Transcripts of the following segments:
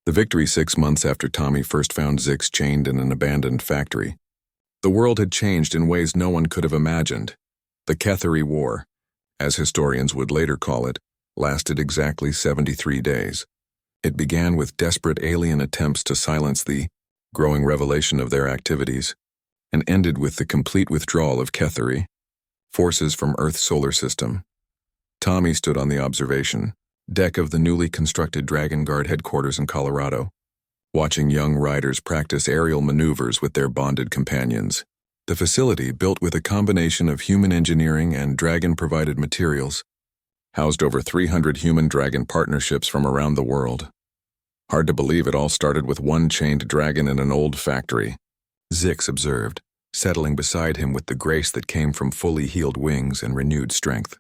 The victory 6 months after Tommy first found Zix chained in an abandoned factory. The world had changed in ways no one could have imagined. The Cathari War, as historians would later call it, lasted exactly 73 days. It began with desperate alien attempts to silence the growing revelation of their activities, and ended with the complete withdrawal of Cathari, forces from Earth's solar system. Tommy stood on the observation deck of the newly constructed Dragon Guard headquarters in Colorado, watching young riders practice aerial maneuvers with their bonded companions. The facility, built with a combination of human engineering and dragon-provided materials, housed over 300 human-dragon partnerships from around the world. Hard to believe it all started with one chained dragon in an old factory, Zix observed, settling beside him with the grace that came from fully healed wings and renewed strength.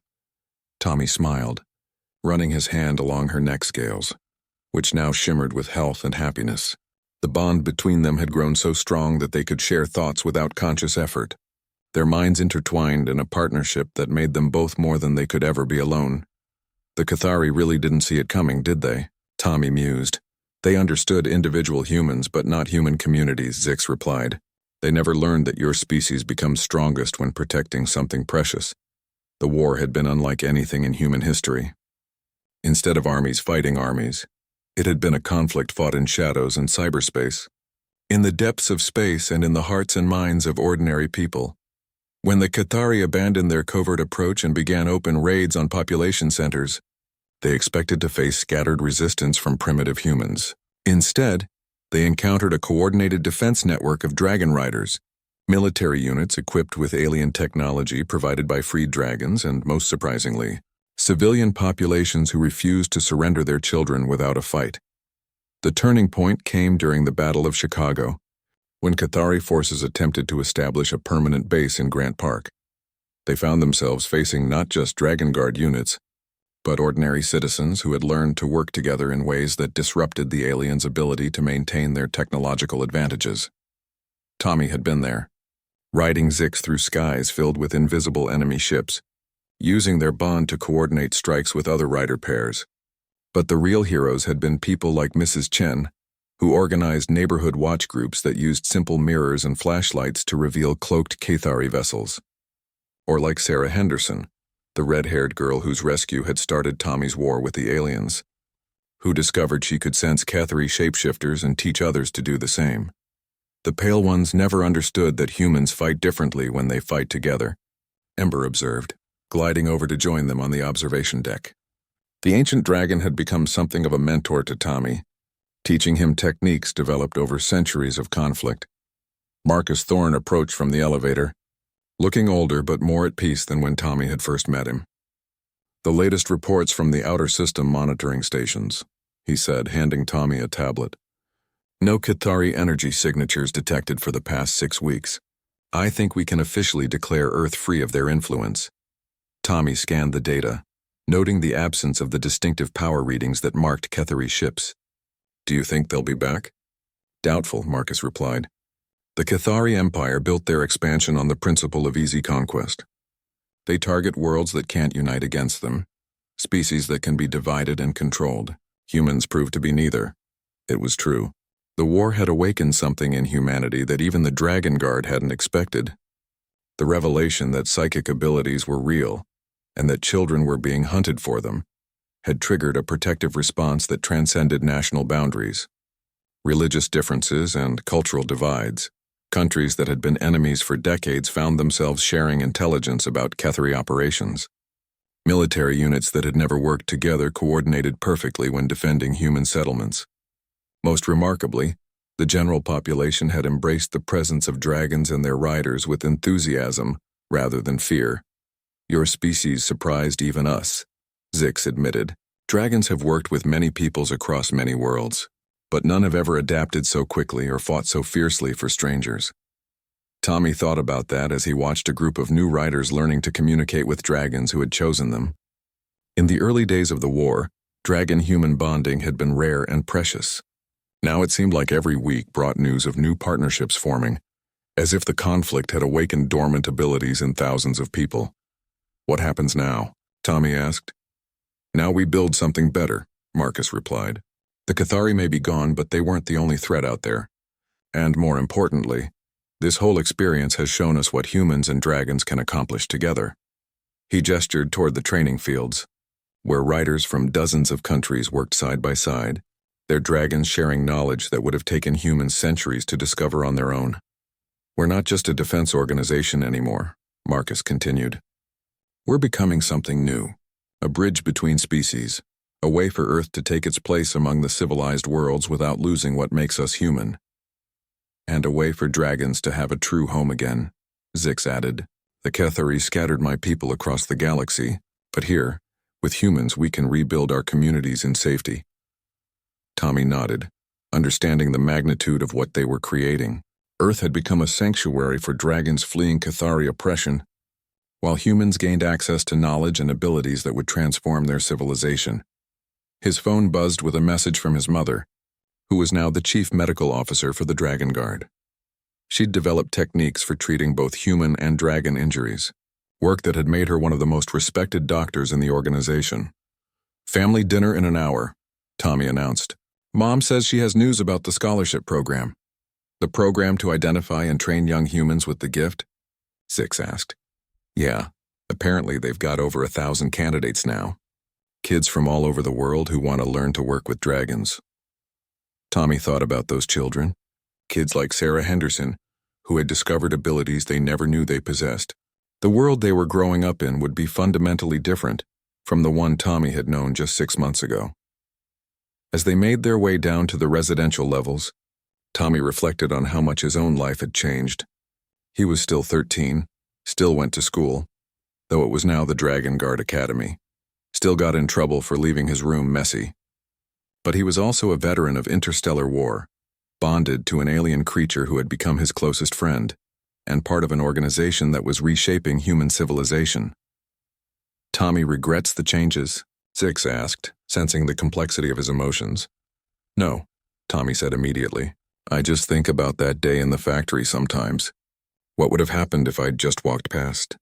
Tommy smiled, running his hand along her neck scales, which now shimmered with health and happiness. The bond between them had grown so strong that they could share thoughts without conscious effort, their minds intertwined in a partnership that made them both more than they could ever be alone. The Cathari really didn't see it coming, did they? Tommy mused. They understood individual humans, but not human communities, Zix replied. They never learned that your species becomes strongest when protecting something precious. The war had been unlike anything in human history. Instead of armies fighting armies, it had been a conflict fought in shadows and cyberspace, in the depths of space and in the hearts and minds of ordinary people. When the Cathari abandoned their covert approach and began open raids on population centers, they expected to face scattered resistance from primitive humans. Instead, they encountered a coordinated defense network of dragon riders, military units equipped with alien technology provided by freed dragons, and, most surprisingly, civilian populations who refused to surrender their children without a fight. The turning point came during the Battle of Chicago, when Cathari forces attempted to establish a permanent base in Grant Park. They found themselves facing not just Dragon Guard units, but ordinary citizens who had learned to work together in ways that disrupted the aliens' ability to maintain their technological advantages. Tommy had been there, riding Zix through skies filled with invisible enemy ships, using their bond to coordinate strikes with other rider pairs. But the real heroes had been people like Mrs. Chen, who organized neighborhood watch groups that used simple mirrors and flashlights to reveal cloaked Cathari vessels. Or like Sarah Henderson, the red-haired girl whose rescue had started Tommy's war with the aliens, who discovered she could sense Cathari shapeshifters and teach others to do the same. The Pale Ones never understood that humans fight differently when they fight together, Ember observed, gliding over to join them on the observation deck. The ancient dragon had become something of a mentor to Tommy, teaching him techniques developed over centuries of conflict. Marcus Thorne approached from the elevator, looking older but more at peace than when Tommy had first met him. The latest reports from the outer system monitoring stations, he said, handing Tommy a tablet. No Cathari energy signatures detected for the past 6 weeks. I think we can officially declare Earth free of their influence. Tommy scanned the data, noting the absence of the distinctive power readings that marked Cathari ships. Do you think they'll be back? Doubtful, Marcus replied. The Cathari Empire built their expansion on the principle of easy conquest. They target worlds that can't unite against them, species that can be divided and controlled. Humans proved to be neither. It was true. The war had awakened something in humanity that even the Dragon Guard hadn't expected. The revelation that psychic abilities were real, and that children were being hunted for them, had triggered a protective response that transcended national boundaries. Religious differences and cultural divides, countries that had been enemies for decades found themselves sharing intelligence about Cathari operations. Military units that had never worked together coordinated perfectly when defending human settlements. Most remarkably, the general population had embraced the presence of dragons and their riders with enthusiasm rather than fear. Your species surprised even us, Zix admitted. Dragons have worked with many peoples across many worlds, but none have ever adapted so quickly or fought so fiercely for strangers. Tommy thought about that as he watched a group of new riders learning to communicate with dragons who had chosen them. In the early days of the war, dragon-human bonding had been rare and precious. Now it seemed like every week brought news of new partnerships forming, as if the conflict had awakened dormant abilities in thousands of people. What happens now? Tommy asked. Now we build something better, Marcus replied. The Cathari may be gone, but they weren't the only threat out there. And more importantly, this whole experience has shown us what humans and dragons can accomplish together. He gestured toward the training fields, where riders from dozens of countries worked side by side, their dragons sharing knowledge that would have taken humans centuries to discover on their own. We're not just a defense organization anymore, Marcus continued. We're becoming something new, a bridge between species, a way for Earth to take its place among the civilized worlds without losing what makes us human. And a way for dragons to have a true home again, Zix added. The Cathari scattered my people across the galaxy, but here, with humans, we can rebuild our communities in safety. Tommy nodded, understanding the magnitude of what they were creating. Earth had become a sanctuary for dragons fleeing Cathari oppression, while humans gained access to knowledge and abilities that would transform their civilization. His phone buzzed with a message from his mother, who was now the chief medical officer for the Dragon Guard. She'd developed techniques for treating both human and dragon injuries, work that had made her one of the most respected doctors in the organization. Family dinner in an hour, Tommy announced. Mom says she has news about the scholarship program. The program to identify and train young humans with the gift? Zix asked. Yeah, apparently they've got over 1,000 candidates now. Kids from all over the world who want to learn to work with dragons. Tommy thought about those children. Kids like Sarah Henderson, who had discovered abilities they never knew they possessed. The world they were growing up in would be fundamentally different from the one Tommy had known just 6 months ago. As they made their way down to the residential levels, Tommy reflected on how much his own life had changed. He was still 13, still went to school, though it was now the Dragon Guard Academy. Still got in trouble for leaving his room messy. But he was also a veteran of interstellar war, bonded to an alien creature who had become his closest friend, and part of an organization that was reshaping human civilization. Tommy regrets the changes? Zix asked, sensing the complexity of his emotions. No, Tommy said immediately. I just think about that day in the factory sometimes. What would have happened if I'd just walked past?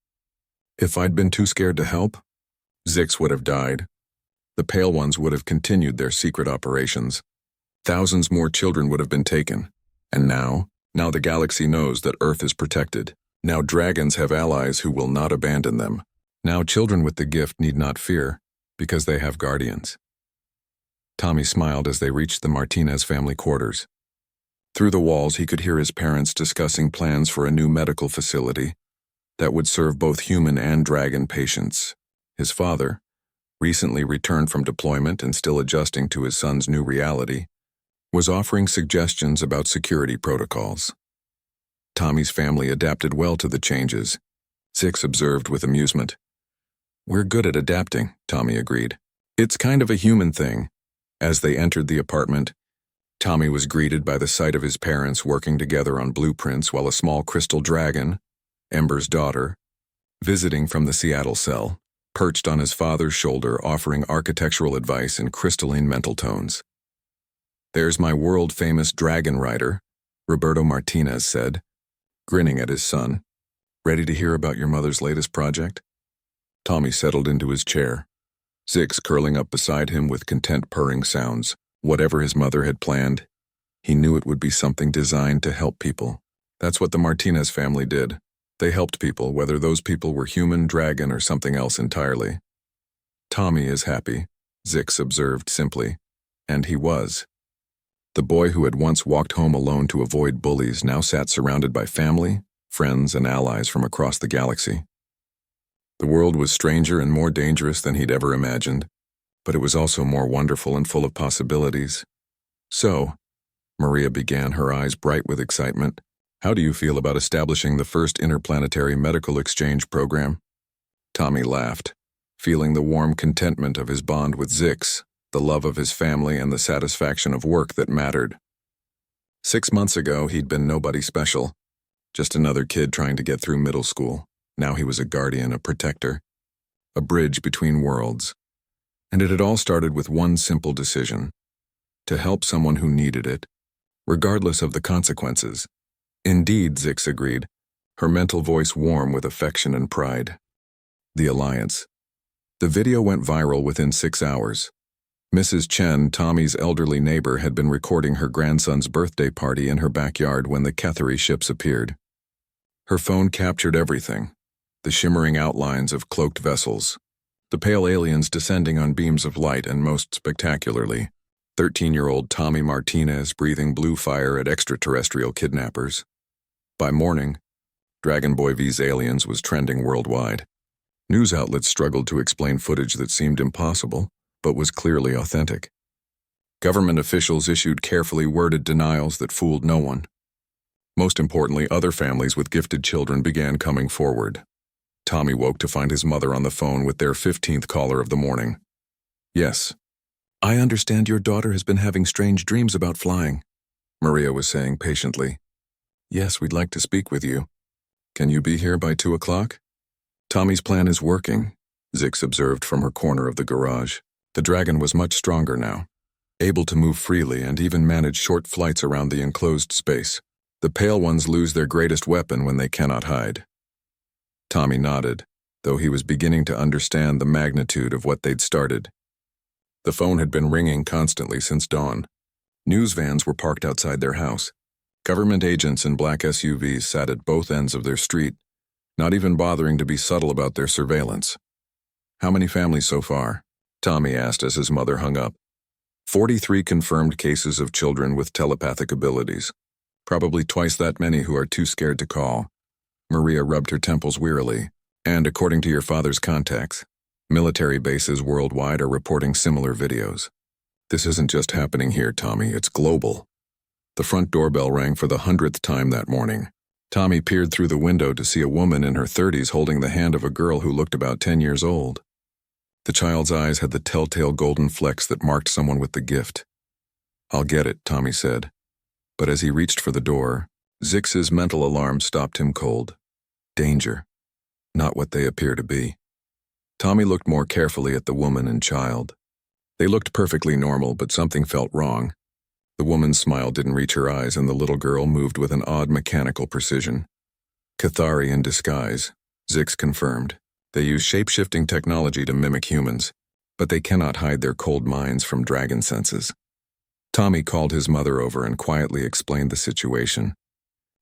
If I'd been too scared to help? Zix would have died. The Pale Ones would have continued their secret operations. Thousands more children would have been taken. And now the galaxy knows that Earth is protected. Now dragons have allies who will not abandon them. Now children with the gift need not fear, because they have guardians. Tommy smiled as they reached the Martinez family quarters. Through the walls, he could hear his parents discussing plans for a new medical facility that would serve both human and dragon patients. His father, recently returned from deployment and still adjusting to his son's new reality, was offering suggestions about security protocols. Tommy's family adapted well to the changes, Zix observed with amusement. We're good at adapting, Tommy agreed. It's kind of a human thing. As they entered the apartment, Tommy was greeted by the sight of his parents working together on blueprints while a small crystal dragon, Ember's daughter, visiting from the Seattle cell, perched on his father's shoulder offering architectural advice in crystalline mental tones. There's my world-famous dragon rider, Roberto Martinez said, grinning at his son. Ready to hear about your mother's latest project? Tommy settled into his chair, Zix curling up beside him with content purring sounds. Whatever his mother had planned, he knew it would be something designed to help people. That's what the Martinez family did. They helped people, whether those people were human, dragon, or something else entirely. Tommy is happy, Zix observed simply. And he was. The boy who had once walked home alone to avoid bullies now sat surrounded by family, friends, and allies from across the galaxy. The world was stranger and more dangerous than he'd ever imagined, but it was also more wonderful and full of possibilities. So, Maria began, her eyes bright with excitement, how do you feel about establishing the first interplanetary medical exchange program? Tommy laughed, feeling the warm contentment of his bond with Zix, the love of his family, and the satisfaction of work that mattered. 6 months ago, he'd been nobody special, just another kid trying to get through middle school. Now he was a guardian, a protector, a bridge between worlds. And it had all started with one simple decision: to help someone who needed it, regardless of the consequences. Indeed, Zix agreed, her mental voice warm with affection and pride. The Alliance. The video went viral within 6 hours. Mrs. Chen, Tommy's elderly neighbor, had been recording her grandson's birthday party in her backyard when the Kethari ships appeared. Her phone captured everything: the shimmering outlines of cloaked vessels, the pale aliens descending on beams of light, and most spectacularly, 13-year-old Tommy Martinez breathing blue fire at extraterrestrial kidnappers. By morning, Dragon Boy vs. Aliens was trending worldwide. News outlets struggled to explain footage that seemed impossible, but was clearly authentic. Government officials issued carefully worded denials that fooled no one. Most importantly, other families with gifted children began coming forward. Tommy woke to find his mother on the phone with their 15th caller of the morning. "Yes. I understand your daughter has been having strange dreams about flying," Maria was saying patiently. "Yes, we'd like to speak with you. Can you be here by 2 o'clock? "Tommy's plan is working," Zix observed from her corner of the garage. The dragon was much stronger now, able to move freely and even manage short flights around the enclosed space. The pale ones lose their greatest weapon when they cannot hide. Tommy nodded, though he was beginning to understand the magnitude of what they'd started. The phone had been ringing constantly since dawn. News vans were parked outside their house. Government agents in black SUVs sat at both ends of their street, not even bothering to be subtle about their surveillance. "How many families so far?" Tommy asked as his mother hung up. 43 confirmed cases of children with telepathic abilities. Probably twice that many who are too scared to call. Maria rubbed her temples wearily. "And according to your father's contacts, military bases worldwide are reporting similar videos. This isn't just happening here, Tommy, it's global." The front doorbell rang for the 100th time that morning. Tommy peered through the window to see a woman in her 30s holding the hand of a girl who looked about 10 years old. The child's eyes had the telltale golden flecks that marked someone with the gift. "I'll get it," Tommy said. But as he reached for the door, Zix's mental alarm stopped him cold. Danger. Not what they appear to be. Tommy looked more carefully at the woman and child. They looked perfectly normal, but something felt wrong. The woman's smile didn't reach her eyes, and the little girl moved with an odd mechanical precision. Kethari in disguise, Zix confirmed. They use shape-shifting technology to mimic humans, but they cannot hide their cold minds from dragon senses. Tommy called his mother over and quietly explained the situation.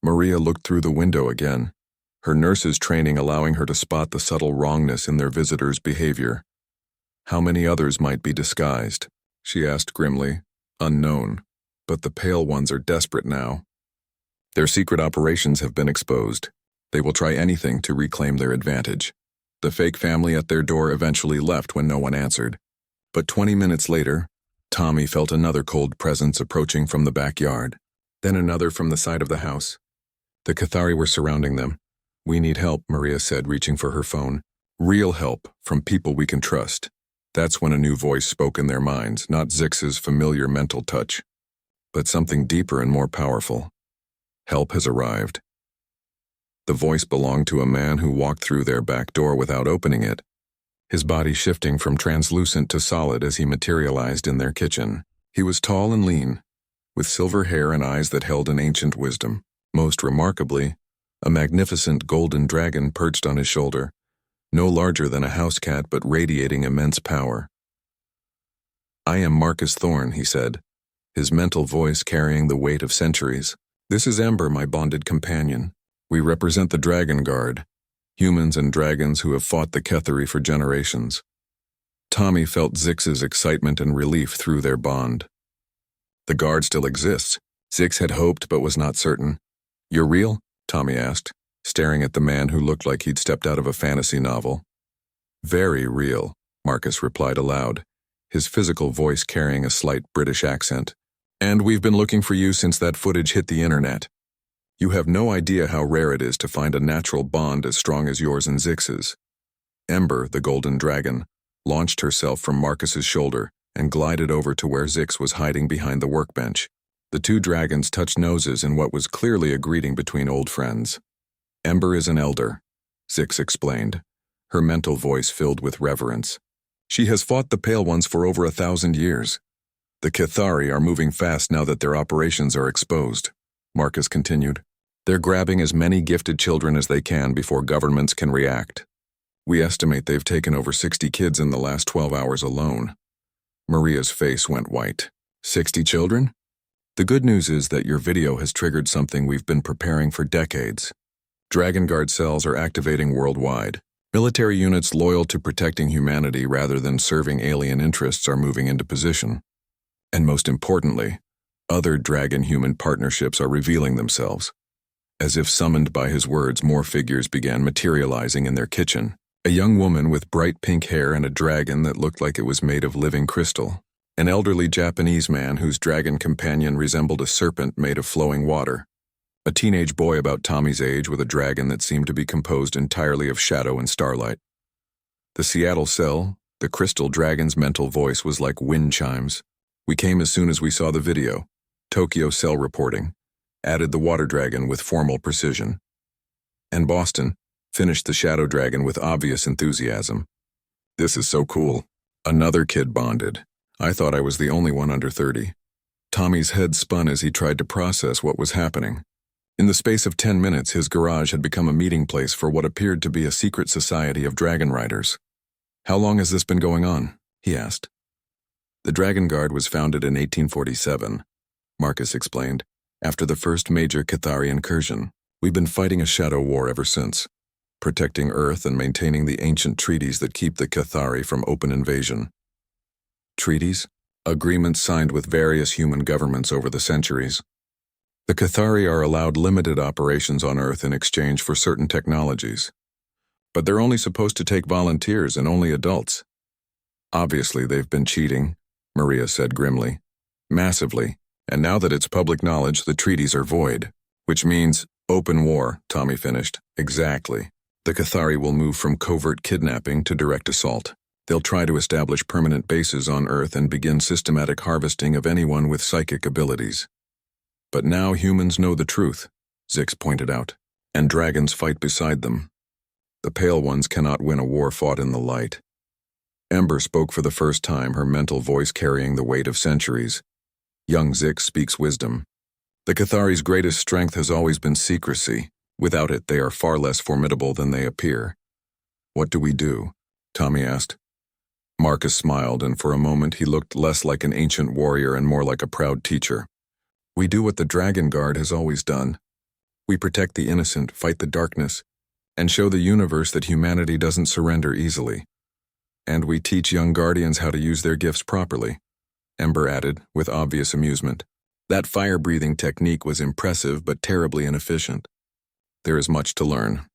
Maria looked through the window again, her nurse's training allowing her to spot the subtle wrongness in their visitors' behavior. "How many others might be disguised?" she asked grimly. "Unknown. But the pale ones are desperate now. Their secret operations have been exposed. They will try anything to reclaim their advantage." The fake family at their door eventually left when no one answered. But 20 minutes later, Tommy felt another cold presence approaching from the backyard, then another from the side of the house. The Kethari were surrounding them. "We need help," Maria said, reaching for her phone. "Real help, from people we can trust." That's when a new voice spoke in their minds, not Zix's familiar mental touch, but something deeper and more powerful. "Help has arrived." The voice belonged to a man who walked through their back door without opening it, his body shifting from translucent to solid as he materialized in their kitchen. He was tall and lean, with silver hair and eyes that held an ancient wisdom. Most remarkably, a magnificent golden dragon perched on his shoulder, no larger than a house cat but radiating immense power. "I am Marcus Thorne," he said, his mental voice carrying the weight of centuries. "This is Ember, my bonded companion. We represent the Dragon Guard, humans and dragons who have fought the Kethari for generations." Tommy felt Zix's excitement and relief through their bond. "The Guard still exists," Zix had hoped but was not certain. "You're real?" Tommy asked, staring at the man who looked like he'd stepped out of a fantasy novel. "Very real," Marcus replied aloud, his physical voice carrying a slight British accent. "And we've been looking for you since that footage hit the internet. You have no idea how rare it is to find a natural bond as strong as yours and Zix's." Ember, the golden dragon, launched herself from Marcus's shoulder and glided over to where Zix was hiding behind the workbench. The two dragons touched noses in what was clearly a greeting between old friends. "Ember is an elder," Zix explained, her mental voice filled with reverence. "She has fought the Pale Ones for over 1,000 years. The Kethari are moving fast now that their operations are exposed," Marcus continued. "They're grabbing as many gifted children as they can before governments can react. We estimate they've taken over 60 kids in the last 12 hours alone." Maria's face went white. 60 children? The good news is that your video has triggered something we've been preparing for decades. Dragon Guard cells are activating worldwide. Military units loyal to protecting humanity rather than serving alien interests are moving into position. And most importantly, other dragon-human partnerships are revealing themselves. As if summoned by his words, more figures began materializing in their kitchen. A young woman with bright pink hair and a dragon that looked like it was made of living crystal. An elderly Japanese man whose dragon companion resembled a serpent made of flowing water. A teenage boy about Tommy's age with a dragon that seemed to be composed entirely of shadow and starlight. The Seattle cell, the crystal dragon's mental voice was like wind chimes. We came as soon as we saw the video. Tokyo cell reporting. Added the water dragon with formal precision. And Boston finished the shadow dragon with obvious enthusiasm. This is so cool. Another kid bonded. I thought I was the only one under 30. Tommy's head spun as he tried to process what was happening. In the space of 10 minutes, his garage had become a meeting place for what appeared to be a secret society of dragon riders. How long has this been going on? He asked. The Dragon Guard was founded in 1847, Marcus explained, after the first major Cathari incursion. We've been fighting a shadow war ever since, protecting Earth and maintaining the ancient treaties that keep the Cathari from open invasion. Treaties? Agreements signed with various human governments over the centuries. The Cathari are allowed limited operations on Earth in exchange for certain technologies. But they're only supposed to take volunteers and only adults. Obviously, they've been cheating, Maria said grimly. Massively, and now that it's public knowledge, the treaties are void. Which means open war, Tommy finished. Exactly. The Cathari will move from covert kidnapping to direct assault. They'll try to establish permanent bases on Earth and begin systematic harvesting of anyone with psychic abilities. But now humans know the truth, Zix pointed out, and dragons fight beside them. The Pale Ones cannot win a war fought in the light. Ember spoke for the first time, her mental voice carrying the weight of centuries. Young Zix speaks wisdom. The Cathari's greatest strength has always been secrecy. Without it, they are far less formidable than they appear. What do we do? Tommy asked. Marcus smiled, and for a moment he looked less like an ancient warrior and more like a proud teacher. We do what the Dragon Guard has always done. We protect the innocent, fight the darkness, and show the universe that humanity doesn't surrender easily. And we teach young guardians how to use their gifts properly, Ember added, with obvious amusement. That fire-breathing technique was impressive but terribly inefficient. There is much to learn.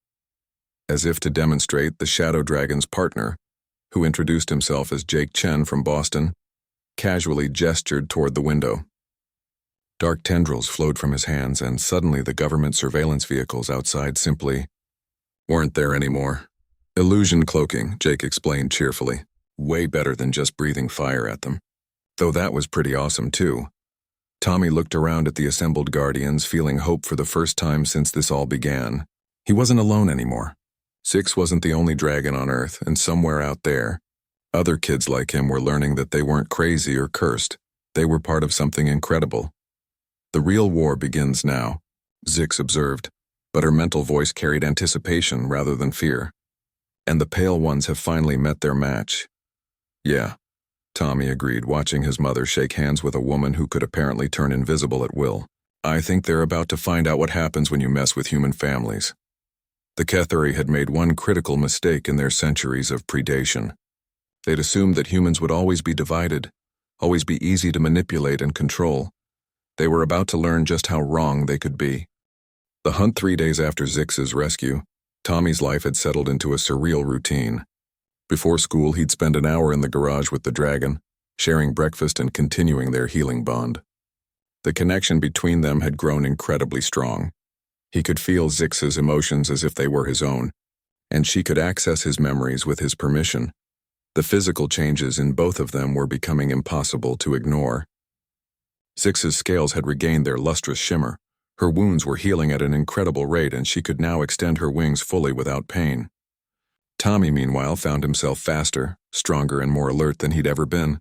As if to demonstrate, the Shadow Dragon's partner, who introduced himself as Jake Chen from Boston, casually gestured toward the window. Dark tendrils flowed from his hands, and suddenly the government surveillance vehicles outside simply weren't there anymore. Illusion cloaking, Jake explained cheerfully. Way better than just breathing fire at them. Though that was pretty awesome too. Tommy looked around at the assembled guardians, feeling hope for the first time since this all began. He wasn't alone anymore. Zix wasn't the only dragon on Earth, and somewhere out there, other kids like him were learning that they weren't crazy or cursed. They were part of something incredible. The real war begins now, Zix observed, but her mental voice carried anticipation rather than fear. And the Pale Ones have finally met their match. Yeah, Tommy agreed, watching his mother shake hands with a woman who could apparently turn invisible at will. I think they're about to find out what happens when you mess with human families. The Cathari had made one critical mistake in their centuries of predation. They'd assumed that humans would always be divided, always be easy to manipulate and control. They were about to learn just how wrong they could be. The hunt 3 days after Zix's rescue, Tommy's life had settled into a surreal routine. Before school, he'd spend an hour in the garage with the dragon, sharing breakfast and continuing their healing bond. The connection between them had grown incredibly strong. He could feel Zix's emotions as if they were his own, and she could access his memories with his permission. The physical changes in both of them were becoming impossible to ignore. Zix's scales had regained their lustrous shimmer. Her wounds were healing at an incredible rate, and she could now extend her wings fully without pain. Tommy, meanwhile, found himself faster, stronger, and more alert than he'd ever been.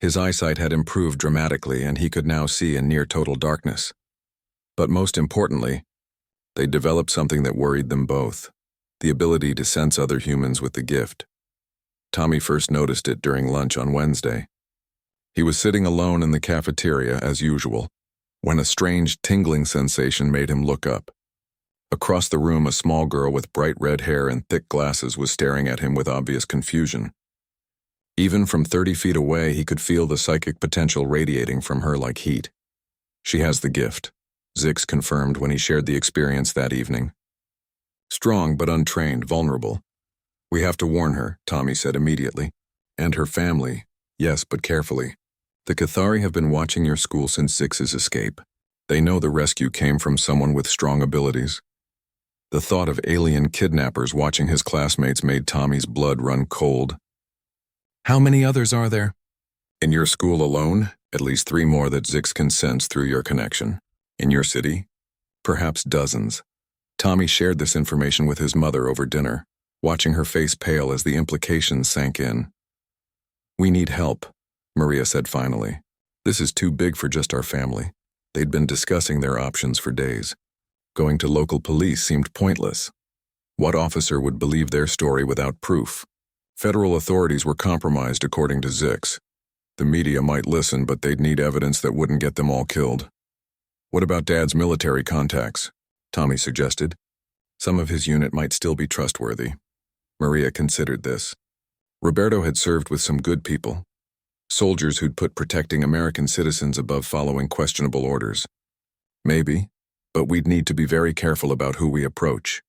His eyesight had improved dramatically, and he could now see in near total darkness. But most importantly, they developed something that worried them both, the ability to sense other humans with the gift. Tommy first noticed it during lunch on Wednesday. He was sitting alone in the cafeteria as usual, when a strange tingling sensation made him look up. Across the room, a small girl with bright red hair and thick glasses was staring at him with obvious confusion. Even from 30 feet away, he could feel the psychic potential radiating from her like heat. She has the gift, Zix confirmed when he shared the experience that evening. Strong but untrained, vulnerable. We have to warn her, Tommy said immediately. And her family. Yes, but carefully. The Cathari have been watching your school since Zix's escape. They know the rescue came from someone with strong abilities. The thought of alien kidnappers watching his classmates made Tommy's blood run cold. How many others are there? In your school alone, at least 3 more that Zix can sense through your connection. In your city? Perhaps dozens. Tommy shared this information with his mother over dinner, watching her face pale as the implications sank in. We need help, Maria said finally. This is too big for just our family. They'd been discussing their options for days. Going to local police seemed pointless. What officer would believe their story without proof? Federal authorities were compromised according to Zix. The media might listen, but they'd need evidence that wouldn't get them all killed. What about Dad's military contacts? Tommy suggested. Some of his unit might still be trustworthy. Maria considered this. Roberto had served with some good people. Soldiers who'd put protecting American citizens above following questionable orders. Maybe, but we'd need to be very careful about who we approach.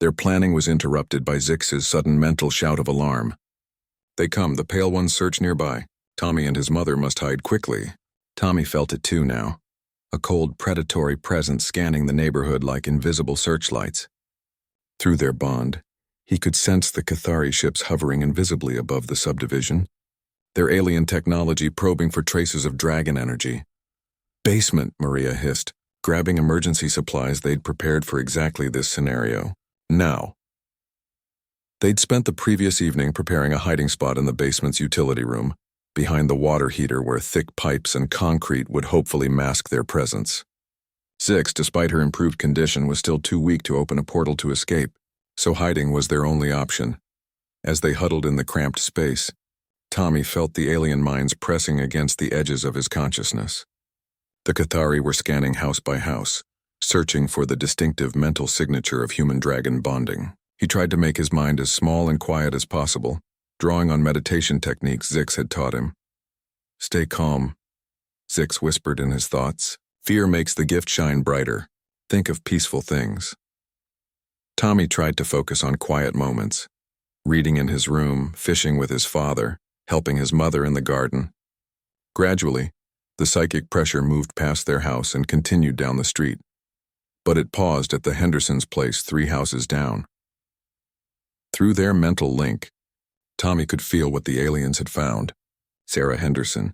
Their planning was interrupted by Zix's sudden mental shout of alarm. They come, the pale ones search nearby. Tommy and his mother must hide quickly. Tommy felt it too now. A cold, predatory presence scanning the neighborhood like invisible searchlights. Through their bond, he could sense the Cathari ships hovering invisibly above the subdivision, their alien technology probing for traces of dragon energy. Basement, Maria hissed, grabbing emergency supplies they'd prepared for exactly this scenario. Now. They'd spent the previous evening preparing a hiding spot in the basement's utility room, behind the water heater where thick pipes and concrete would hopefully mask their presence. Zix, despite her improved condition, was still too weak to open a portal to escape, so hiding was their only option. As they huddled in the cramped space, Tommy felt the alien minds pressing against the edges of his consciousness. The Cathari were scanning house by house, searching for the distinctive mental signature of human-dragon bonding. He tried to make his mind as small and quiet as possible, drawing on meditation techniques Zix had taught him. Stay calm, Zix whispered in his thoughts. Fear makes the gift shine brighter. Think of peaceful things. Tommy tried to focus on quiet moments, reading in his room, fishing with his father, helping his mother in the garden. Gradually, the psychic pressure moved past their house and continued down the street. But it paused at the Hendersons' place 3 houses down. Through their mental link, Tommy could feel what the aliens had found. Sarah Henderson,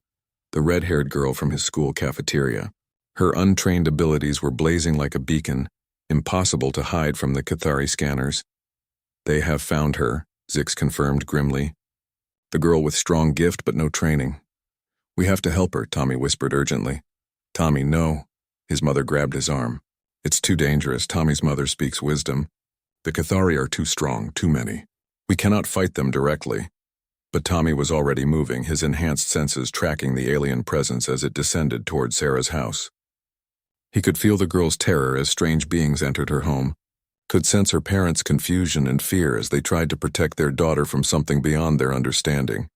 the red-haired girl from his school cafeteria. Her untrained abilities were blazing like a beacon, impossible to hide from the Cathari scanners. They have found her, Zix confirmed grimly. The girl with strong gift but no training. We have to help her, Tommy whispered urgently. Tommy, no. His mother grabbed his arm. It's too dangerous. Tommy's mother speaks wisdom. The Cathari are too strong, too many. We cannot fight them directly. But Tommy was already moving, his enhanced senses tracking the alien presence as it descended toward Sarah's house. He could feel the girl's terror as strange beings entered her home, could sense her parents' confusion and fear as they tried to protect their daughter from something beyond their understanding.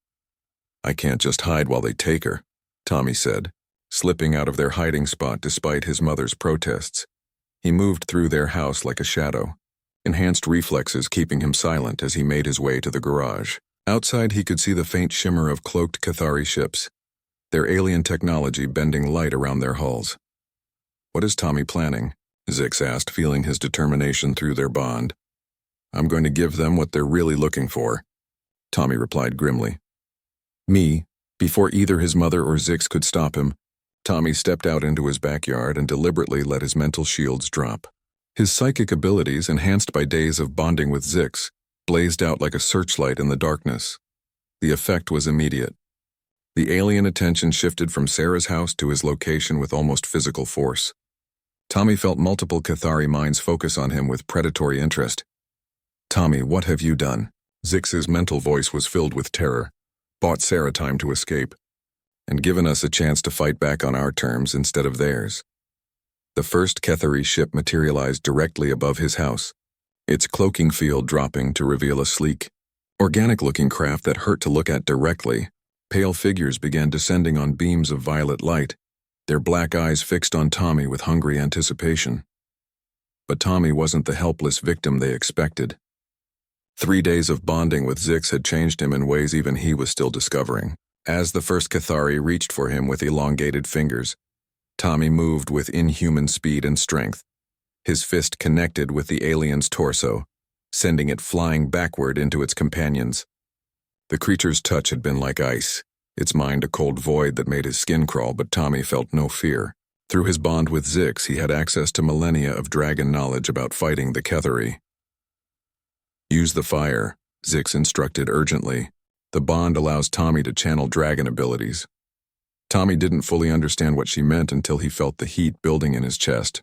I can't just hide while they take her, Tommy said, slipping out of their hiding spot despite his mother's protests. He moved through their house like a shadow, enhanced reflexes keeping him silent as he made his way to the garage. Outside he could see the faint shimmer of cloaked Cathari ships, their alien technology bending light around their hulls. What is Tommy planning? Zix asked, feeling his determination through their bond. I'm going to give them what they're really looking for, Tommy replied grimly. Me, before either his mother or Zix could stop him, Tommy stepped out into his backyard and deliberately let his mental shields drop. His psychic abilities, enhanced by days of bonding with Zix, blazed out like a searchlight in the darkness. The effect was immediate. The alien attention shifted from Sarah's house to his location with almost physical force. Tommy felt multiple Cathari minds focus on him with predatory interest. Tommy, what have you done? Zix's mental voice was filled with terror. Bought Sarah time to escape. and given us a chance to fight back on our terms instead of theirs. The first Kethari ship materialized directly above his house, its cloaking field dropping to reveal a sleek, organic-looking craft that hurt to look at directly. Pale figures began descending on beams of violet light, their black eyes fixed on Tommy with hungry anticipation. But Tommy wasn't the helpless victim they expected. 3 days of bonding with Zix had changed him in ways even he was still discovering. As the first Kethari reached for him with elongated fingers, Tommy moved with inhuman speed and strength. His fist connected with the alien's torso, sending it flying backward into its companions. The creature's touch had been like ice, its mind a cold void that made his skin crawl, but Tommy felt no fear. Through his bond with Zix, he had access to millennia of dragon knowledge about fighting the Kethari. Use the fire, Zix instructed urgently. The bond allows Tommy to channel dragon abilities. Tommy didn't fully understand what she meant until he felt the heat building in his chest.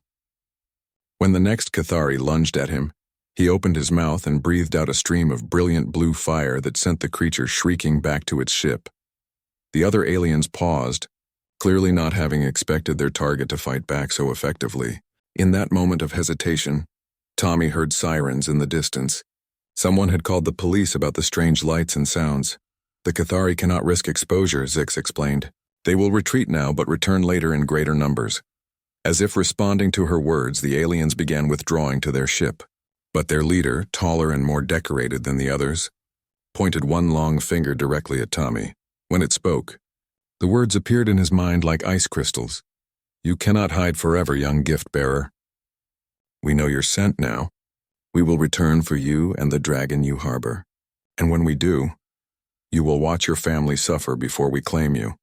When the next Kethari lunged at him, he opened his mouth and breathed out a stream of brilliant blue fire that sent the creature shrieking back to its ship. The other aliens paused, clearly not having expected their target to fight back so effectively. In that moment of hesitation, Tommy heard sirens in the distance. Someone had called the police about the strange lights and sounds. The Kethari cannot risk exposure, Zix explained. They will retreat now but return later in greater numbers. As if responding to her words, the aliens began withdrawing to their ship. But their leader, taller and more decorated than the others, pointed one long finger directly at Tommy. When it spoke, the words appeared in his mind like ice crystals. You cannot hide forever, young gift-bearer. We know your scent now. We will return for you and the dragon you harbor. And when we do, you will watch your family suffer before we claim you.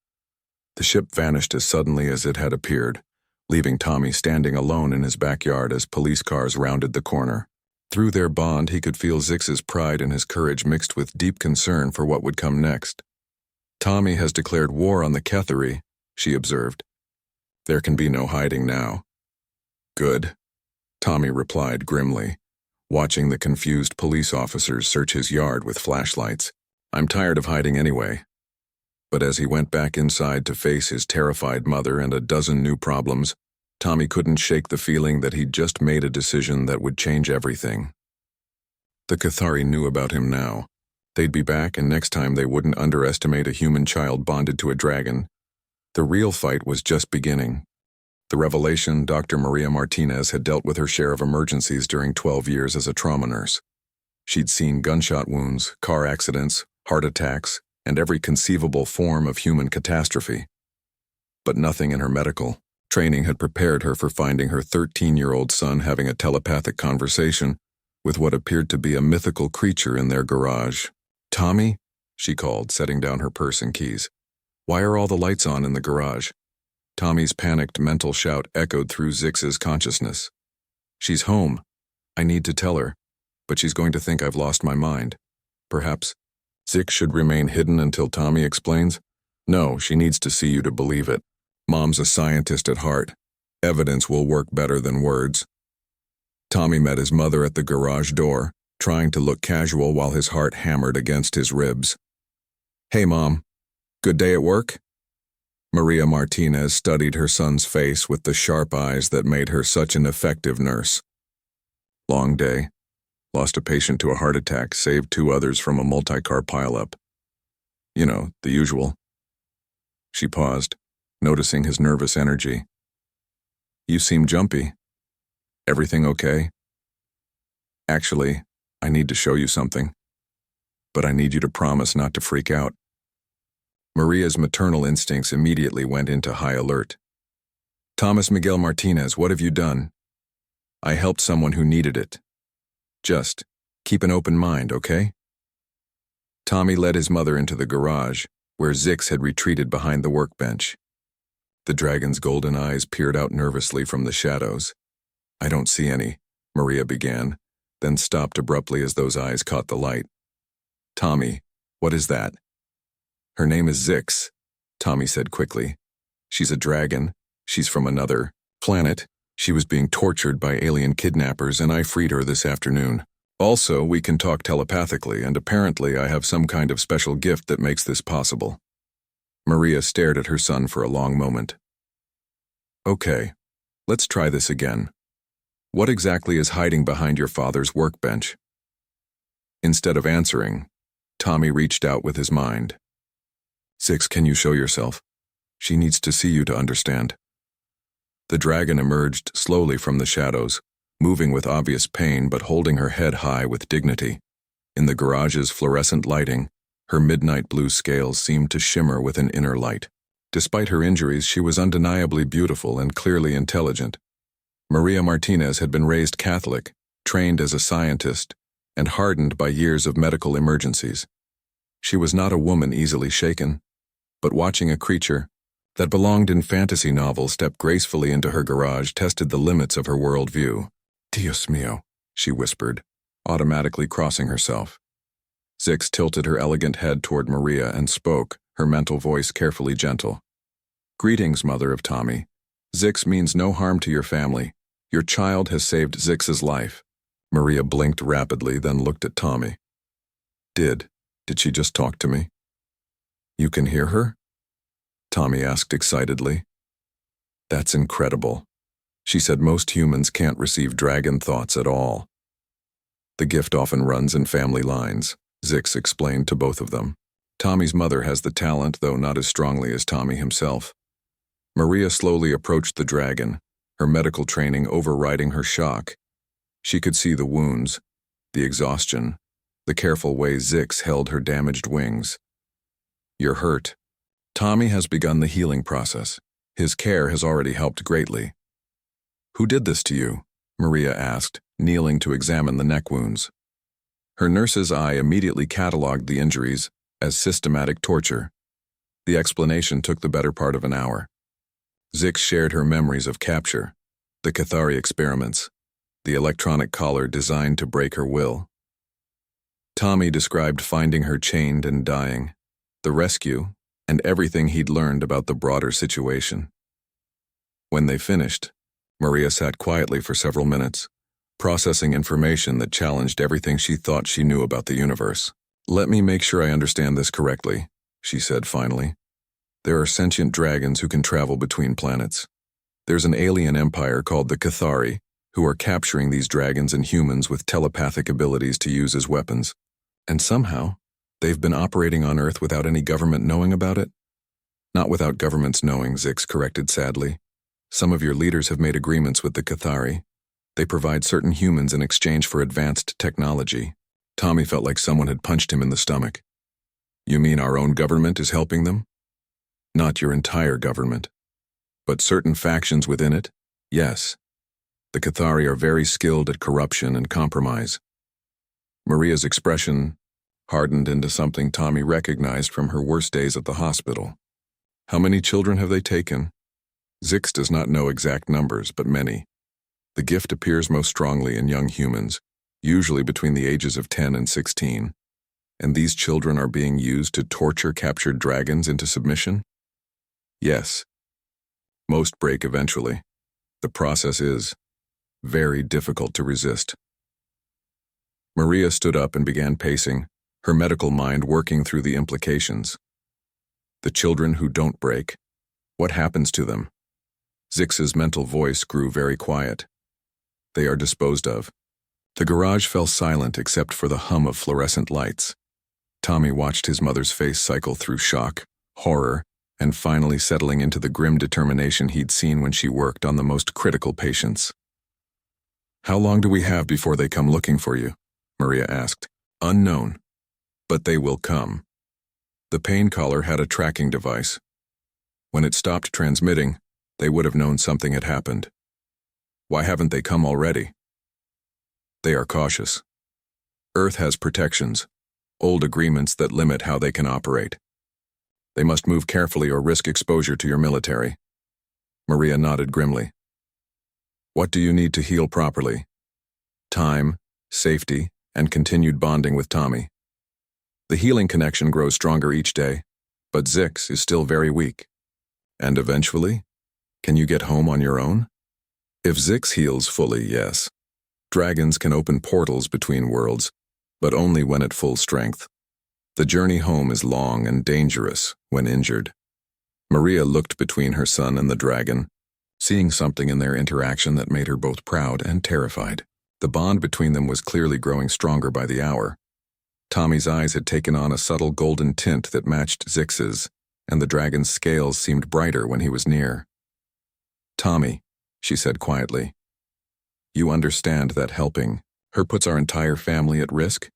The ship vanished as suddenly as it had appeared, leaving Tommy standing alone in his backyard as police cars rounded the corner. Through their bond, he could feel Zix's pride and his courage mixed with deep concern for what would come next. Tommy has declared war on the Kethari, she observed. There can be no hiding now. Good, Tommy replied grimly, watching the confused police officers search his yard with flashlights. I'm tired of hiding anyway. But as he went back inside to face his terrified mother and a dozen new problems, Tommy couldn't shake the feeling that he'd just made a decision that would change everything. The Kethari knew about him now. They'd be back, and next time they wouldn't underestimate a human child bonded to a dragon. The real fight was just beginning. The revelation, Dr. Maria Martinez had dealt with her share of emergencies during 12 years as a trauma nurse. She'd seen gunshot wounds, car accidents, heart attacks, and every conceivable form of human catastrophe. But nothing in her medical training had prepared her for finding her 13-year-old son having a telepathic conversation with what appeared to be a mythical creature in their garage. Tommy, she called, setting down her purse and keys. Why are all the lights on in the garage? Tommy's panicked mental shout echoed through Zix's consciousness. She's home. I need to tell her, but she's going to think I've lost my mind. Perhaps Zix should remain hidden until Tommy explains? No, she needs to see you to believe it. Mom's a scientist at heart. Evidence will work better than words. Tommy met his mother at the garage door, trying to look casual while his heart hammered against his ribs. Hey, Mom. Good day at work? Maria Martinez studied her son's face with the sharp eyes that made her such an effective nurse. Long day. Lost a patient to a heart attack, saved 2 others from a multi-car pileup. You know, the usual. She paused, noticing his nervous energy. You seem jumpy. Everything okay? Actually, I need to show you something. But I need you to promise not to freak out. Maria's maternal instincts immediately went into high alert. Thomas Miguel Martinez, what have you done? I helped someone who needed it. Just keep an open mind, okay? Tommy led his mother into the garage, where Zix had retreated behind the workbench. The dragon's golden eyes peered out nervously from the shadows. I don't see any, Maria began, then stopped abruptly as those eyes caught the light. Tommy, what is that? Her name is Zix, Tommy said quickly. She's a dragon. She's from another planet. She was being tortured by alien kidnappers, and I freed her this afternoon. Also, we can talk telepathically, and apparently I have some kind of special gift that makes this possible. Maria stared at her son for a long moment. Okay, let's try this again. What exactly is hiding behind your father's workbench? Instead of answering, Tommy reached out with his mind. Zix, can you show yourself? She needs to see you to understand. The dragon emerged slowly from the shadows, moving with obvious pain but holding her head high with dignity. In the garage's fluorescent lighting, her midnight blue scales seemed to shimmer with an inner light. Despite her injuries, she was undeniably beautiful and clearly intelligent. Maria Martinez had been raised Catholic, trained as a scientist, and hardened by years of medical emergencies. She was not a woman easily shaken, but watching a creature that belonged in fantasy novels step gracefully into her garage tested the limits of her worldview. Dios mío, she whispered, automatically crossing herself. Zix tilted her elegant head toward Maria and spoke, her mental voice carefully gentle. Greetings, mother of Tommy. Zix means no harm to your family. Your child has saved Zix's life. Maria blinked rapidly, then looked at Tommy. Did she just talk to me? You can hear her? Tommy asked excitedly. That's incredible. She said most humans can't receive dragon thoughts at all. The gift often runs in family lines, Zix explained to both of them. Tommy's mother has the talent, though not as strongly as Tommy himself. Maria slowly approached the dragon, her medical training overriding her shock. She could see the wounds, the exhaustion, the careful way Zix held her damaged wings. You're hurt. Tommy has begun the healing process. His care has already helped greatly. Who did this to you? Maria asked, kneeling to examine the neck wounds. Her nurse's eye immediately cataloged the injuries as systematic torture. The explanation took the better part of an hour. Zix shared her memories of capture, the Cathari experiments, the electronic collar designed to break her will. Tommy described finding her chained and dying, the rescue, and everything he'd learned about the broader situation. When they finished, Maria sat quietly for several minutes, processing information that challenged everything she thought she knew about the universe. Let me make sure I understand this correctly, she said finally. There are sentient dragons who can travel between planets. There's an alien empire called the Cathari, who are capturing these dragons and humans with telepathic abilities to use as weapons. And somehow, they've been operating on Earth without any government knowing about it? Not without governments knowing, Zix corrected sadly. Some of your leaders have made agreements with the Cathari. They provide certain humans in exchange for advanced technology. Tommy felt like someone had punched him in the stomach. You mean our own government is helping them? Not your entire government. But certain factions within it? Yes. The Cathari are very skilled at corruption and compromise. Maria's expression hardened into something Tommy recognized from her worst days at the hospital. How many children have they taken? Zix does not know exact numbers, but many. The gift appears most strongly in young humans, usually between the ages of 10 and 16. And these children are being used to torture captured dragons into submission? Yes. Most break eventually. The process is very difficult to resist. Maria stood up and began pacing, her medical mind working through the implications. The children who don't break, what happens to them? Zix's mental voice grew very quiet. They are disposed of. The garage fell silent except for the hum of fluorescent lights. Tommy watched his mother's face cycle through shock, horror, and finally settling into the grim determination he'd seen when she worked on the most critical patients. How long do we have before they come looking for you? Maria asked. Unknown. But they will come. The pain collar had a tracking device. When it stopped transmitting, they would have known something had happened. Why haven't they come already? They are cautious. Earth has protections, old agreements that limit how they can operate. They must move carefully or risk exposure to your military. Maria nodded grimly. What do you need to heal properly? Time, safety, and continued bonding with Tommy. The healing connection grows stronger each day, but Zix is still very weak. And eventually, can you get home on your own? If Zix heals fully, yes. Dragons can open portals between worlds, but only when at full strength. The journey home is long and dangerous when injured. Maria looked between her son and the dragon, seeing something in their interaction that made her both proud and terrified. The bond between them was clearly growing stronger by the hour. Tommy's eyes had taken on a subtle golden tint that matched Zix's, and the dragon's scales seemed brighter when he was near. "Tommy," she said quietly, "you understand that helping her puts our entire family at risk?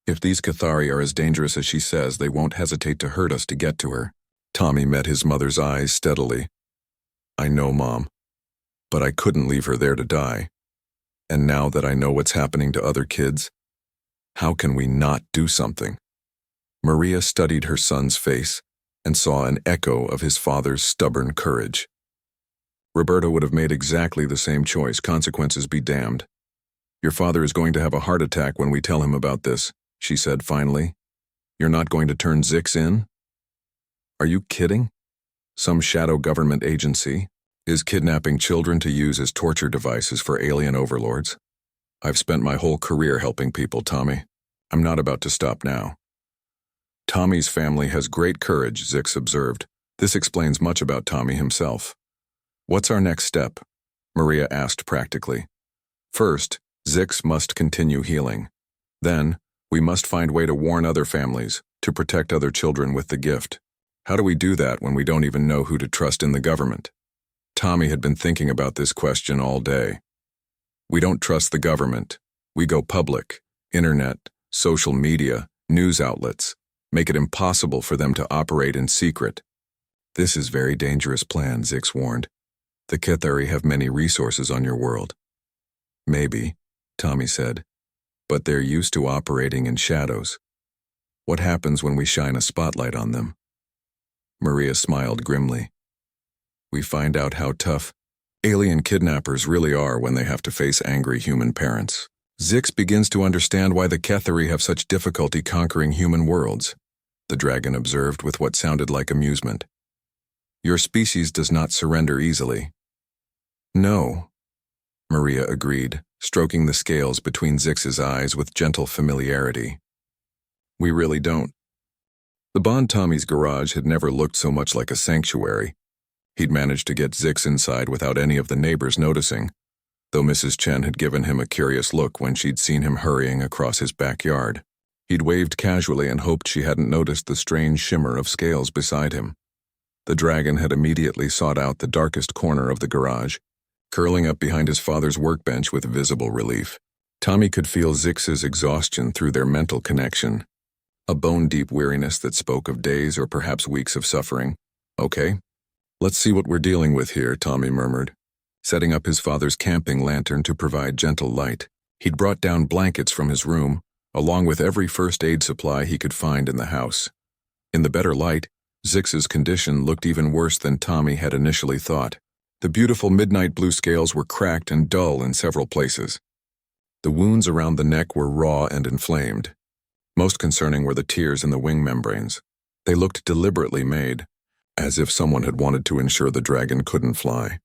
If these Cathari are as dangerous as she says, they won't hesitate to hurt us to get to her." Tommy met his mother's eyes steadily. "I know, Mom, but I couldn't leave her there to die. And now that I know what's happening to other kids, how can we not do something?" Maria studied her son's face and saw an echo of his father's stubborn courage. Roberto would have made exactly the same choice, consequences be damned. "Your father is going to have a heart attack when we tell him about this," she said finally. "You're not going to turn Zix in? Are you kidding? Some shadow government agency is kidnapping children to use as torture devices for alien overlords. I've spent my whole career helping people, Tommy. I'm not about to stop now." "Tommy's family has great courage," Zix observed. "This explains much about Tommy himself." "What's our next step?" Maria asked practically. "First, Zix must continue healing. Then, we must find a way to warn other families, to protect other children with the gift. How do we do that when we don't even know who to trust in the government?" Tommy had been thinking about this question all day. "We don't trust the government. We go public, internet, social media, news outlets, make it impossible for them to operate in secret." "This is a very dangerous plan," Zix warned. "The Cathari have many resources on your world." "Maybe," Tommy said, "but they're used to operating in shadows. What happens when we shine a spotlight on them?" Maria smiled grimly. "We find out how tough alien kidnappers really are when they have to face angry human parents." Zix begins to understand why the Cathari have such difficulty conquering human worlds, the dragon observed with what sounded like amusement. "Your species does not surrender easily." "No," Maria agreed, stroking the scales between Zix's eyes with gentle familiarity. "We really don't." The Bon Tommy's garage had never looked so much like a sanctuary. He'd managed to get Zix inside without any of the neighbors noticing, though Mrs. Chen had given him a curious look when she'd seen him hurrying across his backyard. He'd waved casually and hoped she hadn't noticed the strange shimmer of scales beside him. The dragon had immediately sought out the darkest corner of the garage, curling up behind his father's workbench with visible relief. Tommy could feel Zix's exhaustion through their mental connection, a bone-deep weariness that spoke of days or perhaps weeks of suffering. "Okay, let's see what we're dealing with here," Tommy murmured, setting up his father's camping lantern to provide gentle light. He'd brought down blankets from his room, along with every first aid supply he could find in the house. In the better light, Zix's condition looked even worse than Tommy had initially thought. The beautiful midnight blue scales were cracked and dull in several places. The wounds around the neck were raw and inflamed. Most concerning were the tears in the wing membranes. They looked deliberately made, as if someone had wanted to ensure the dragon couldn't fly.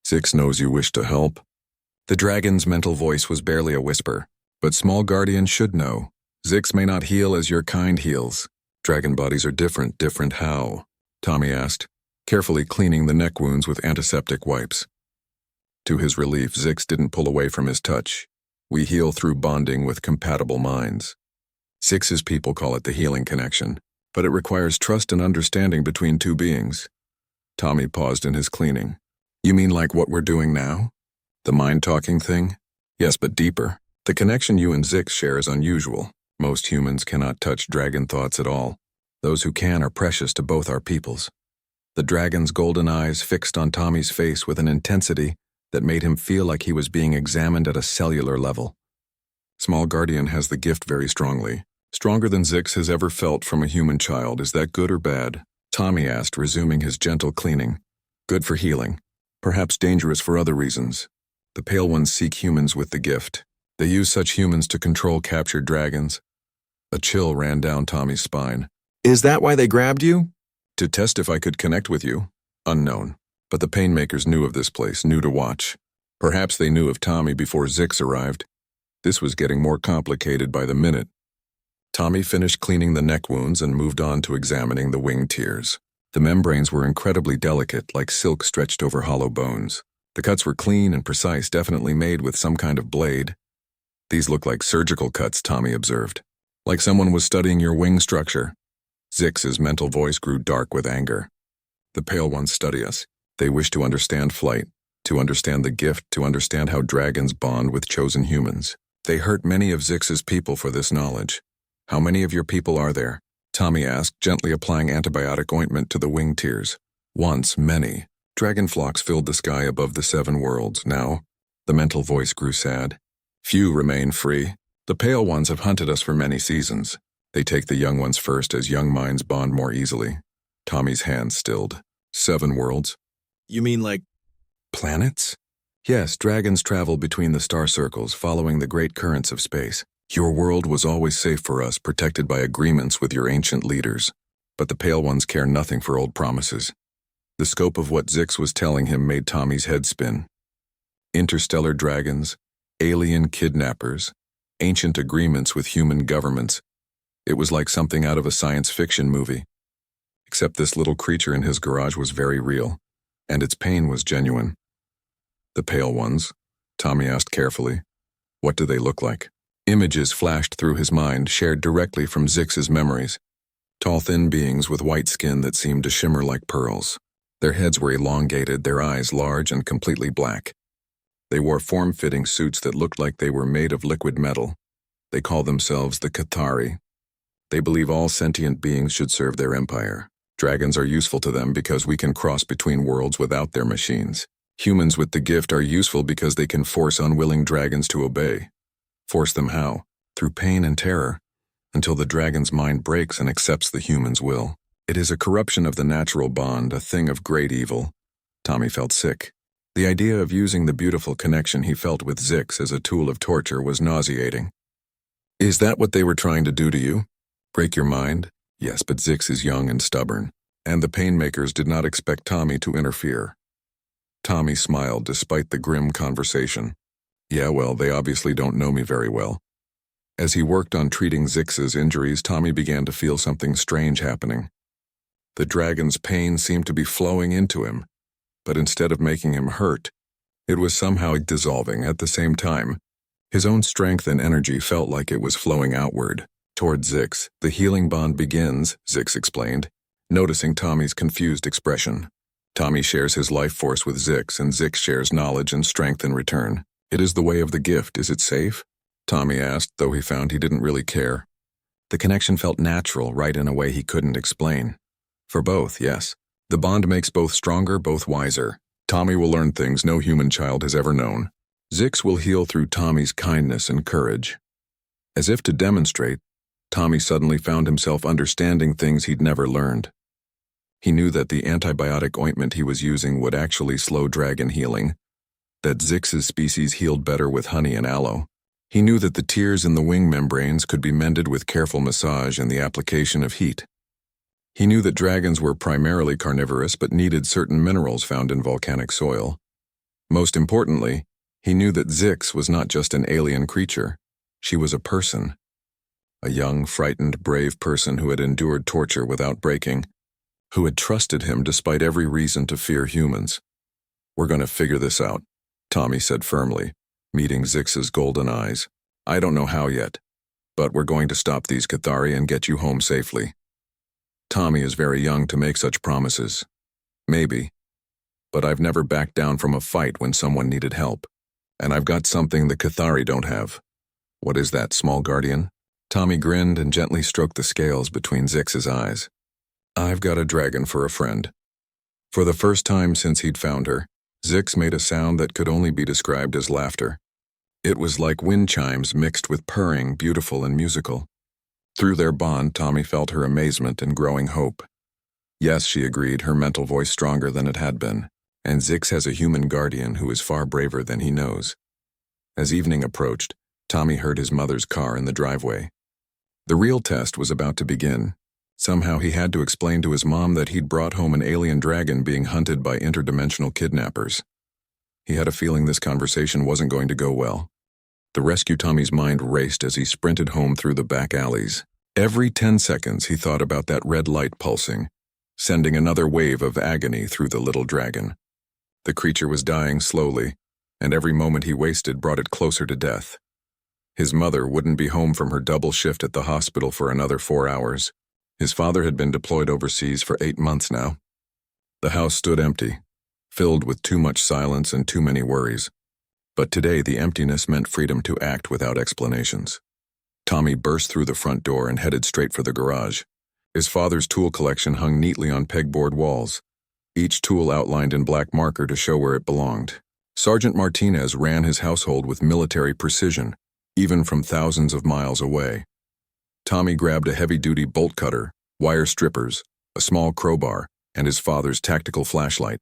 "Zix knows you wish to help." The dragon's mental voice was barely a whisper. "But small guardian should know. Zix may not heal as your kind heals. Dragon bodies are different. Different how?" Tommy asked, carefully cleaning the neck wounds with antiseptic wipes. To his relief, Zix didn't pull away from his touch. "We heal through bonding with compatible minds. Zix's people call it the healing connection, but it requires trust and understanding between two beings." Tommy paused in his cleaning. "You mean like what we're doing now? The mind-talking thing?" "Yes, but deeper. The connection you and Zix share is unusual. Most humans cannot touch dragon thoughts at all. Those who can are precious to both our peoples." The dragon's golden eyes fixed on Tommy's face with an intensity that made him feel like he was being examined at a cellular level. "Small guardian has the gift very strongly. Stronger than Zix has ever felt from a human child. Is that good or bad?" Tommy asked, resuming his gentle cleaning. "Good for healing. Perhaps dangerous for other reasons. The Pale Ones seek humans with the gift. They use such humans to control captured dragons." A chill ran down Tommy's spine. "Is that why they grabbed you?" "To test if I could connect with you." "Unknown. But the Painmakers knew of this place, knew to watch. Perhaps they knew of Tommy before Zix arrived." This was getting more complicated by the minute. Tommy finished cleaning the neck wounds and moved on to examining the wing tears. The membranes were incredibly delicate, like silk stretched over hollow bones. The cuts were clean and precise, definitely made with some kind of blade. These look like surgical cuts, Tommy observed. Like someone was studying your wing structure. Zix's mental voice grew dark with anger. The Pale Ones study us. They wish to understand flight, to understand the gift, to understand how dragons bond with chosen humans. They hurt many of Zix's people for this knowledge. How many of your people are there? Tommy asked, gently applying antibiotic ointment to the wing tears. Once, many. Dragon flocks filled the sky above the 7 worlds. Now, the mental voice grew sad. Few remain free. The Pale Ones have hunted us for many seasons. They take the young ones first, as young minds bond more easily. Tommy's hand stilled. 7 worlds? You mean like planets? Yes, dragons travel between the star circles, following the great currents of space. Your world was always safe for us, protected by agreements with your ancient leaders. But the Pale Ones care nothing for old promises. The scope of what Zix was telling him made Tommy's head spin. Interstellar dragons, alien kidnappers, ancient agreements with human governments. It was like something out of a science fiction movie. Except this little creature in his garage was very real, and its pain was genuine. The Pale Ones? Tommy asked carefully. What do they look like? Images flashed through his mind, shared directly from Zix's memories. Tall, thin beings with white skin that seemed to shimmer like pearls. Their heads were elongated, their eyes large and completely black. They wore form-fitting suits that looked like they were made of liquid metal. They call themselves the Cathari. They believe all sentient beings should serve their empire. Dragons are useful to them because we can cross between worlds without their machines. Humans with the gift are useful because they can force unwilling dragons to obey. Force them how? Through pain and terror, until the dragon's mind breaks and accepts the human's will. It is a corruption of the natural bond, a thing of great evil. Tommy felt sick. The idea of using the beautiful connection he felt with Zix as a tool of torture was nauseating. Is that what they were trying to do to you? Break your mind? Yes, but Zix is young and stubborn, and the Painmakers did not expect Tommy to interfere. Tommy smiled despite the grim conversation. Yeah, well, they obviously don't know me very well. As he worked on treating Zix's injuries, Tommy began to feel something strange happening. The dragon's pain seemed to be flowing into him, but instead of making him hurt, it was somehow dissolving. At the same time, his own strength and energy felt like it was flowing outward, toward Zix. The healing bond begins, Zix explained, noticing Tommy's confused expression. Tommy shares his life force with Zix, and Zix shares knowledge and strength in return. It is the way of the gift. Is it safe? Tommy asked, though he found he didn't really care. The connection felt natural, right in a way he couldn't explain. For both, yes. The bond makes both stronger, both wiser. Tommy will learn things no human child has ever known. Zix will heal through Tommy's kindness and courage. As if to demonstrate, Tommy suddenly found himself understanding things he'd never learned. He knew that the antibiotic ointment he was using would actually slow dragon healing, that Zix's species healed better with honey and aloe. He knew that the tears in the wing membranes could be mended with careful massage and the application of heat. He knew that dragons were primarily carnivorous but needed certain minerals found in volcanic soil. Most importantly, he knew that Zix was not just an alien creature. She was a person. A young, frightened, brave person who had endured torture without breaking, who had trusted him despite every reason to fear humans. We're going to figure this out, Tommy said firmly, meeting Zix's golden eyes. I don't know how yet, but we're going to stop these Cathari and get you home safely. Tommy is very young to make such promises. Maybe. But I've never backed down from a fight when someone needed help. And I've got something the Cathari don't have. What is that, small guardian? Tommy grinned and gently stroked the scales between Zix's eyes. I've got a dragon for a friend. For the first time since he'd found her, Zix made a sound that could only be described as laughter. It was like wind chimes mixed with purring, beautiful and musical. Through their bond, Tommy felt her amazement and growing hope. Yes, she agreed, her mental voice stronger than it had been. And Zix has a human guardian who is far braver than he knows. As evening approached, Tommy heard his mother's car in the driveway. The real test was about to begin. Somehow he had to explain to his mom that he'd brought home an alien dragon being hunted by interdimensional kidnappers. He had a feeling this conversation wasn't going to go well. The rescue Tommy's mind raced as he sprinted home through the back alleys. Every 10 seconds he thought about that red light pulsing, sending another wave of agony through the little dragon. The creature was dying slowly, and every moment he wasted brought it closer to death. His mother wouldn't be home from her double shift at the hospital for another 4 hours. His father had been deployed overseas for 8 months now. The house stood empty, filled with too much silence and too many worries. But today the emptiness meant freedom to act without explanations. Tommy burst through the front door and headed straight for the garage. His father's tool collection hung neatly on pegboard walls, each tool outlined in black marker to show where it belonged. Sergeant Martinez ran his household with military precision, even from thousands of miles away. Tommy grabbed a heavy-duty bolt cutter, wire strippers, a small crowbar, and his father's tactical flashlight.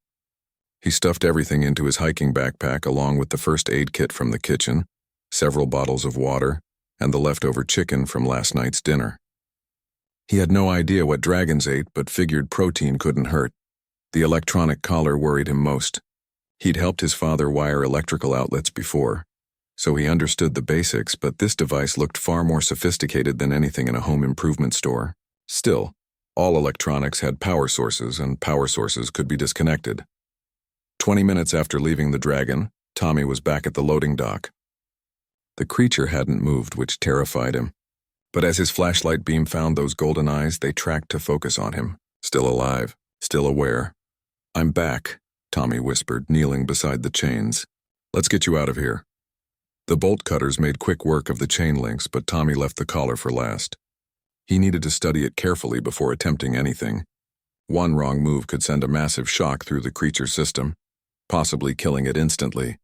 He stuffed everything into his hiking backpack along with the first aid kit from the kitchen, several bottles of water, and the leftover chicken from last night's dinner. He had no idea what dragons ate, but figured protein couldn't hurt. The electronic collar worried him most. He'd helped his father wire electrical outlets before, so he understood the basics, but this device looked far more sophisticated than anything in a home improvement store. Still, all electronics had power sources, and power sources could be disconnected. 20 minutes after leaving the dragon, Tommy was back at the loading dock. The creature hadn't moved, which terrified him. But as his flashlight beam found those golden eyes, they tracked to focus on him. Still alive, still aware. "I'm back," Tommy whispered, kneeling beside the chains. "Let's get you out of here." The bolt cutters made quick work of the chain links, but Tommy left the collar for last. He needed to study it carefully before attempting anything. One wrong move could send a massive shock through the creature's system, possibly killing it instantly.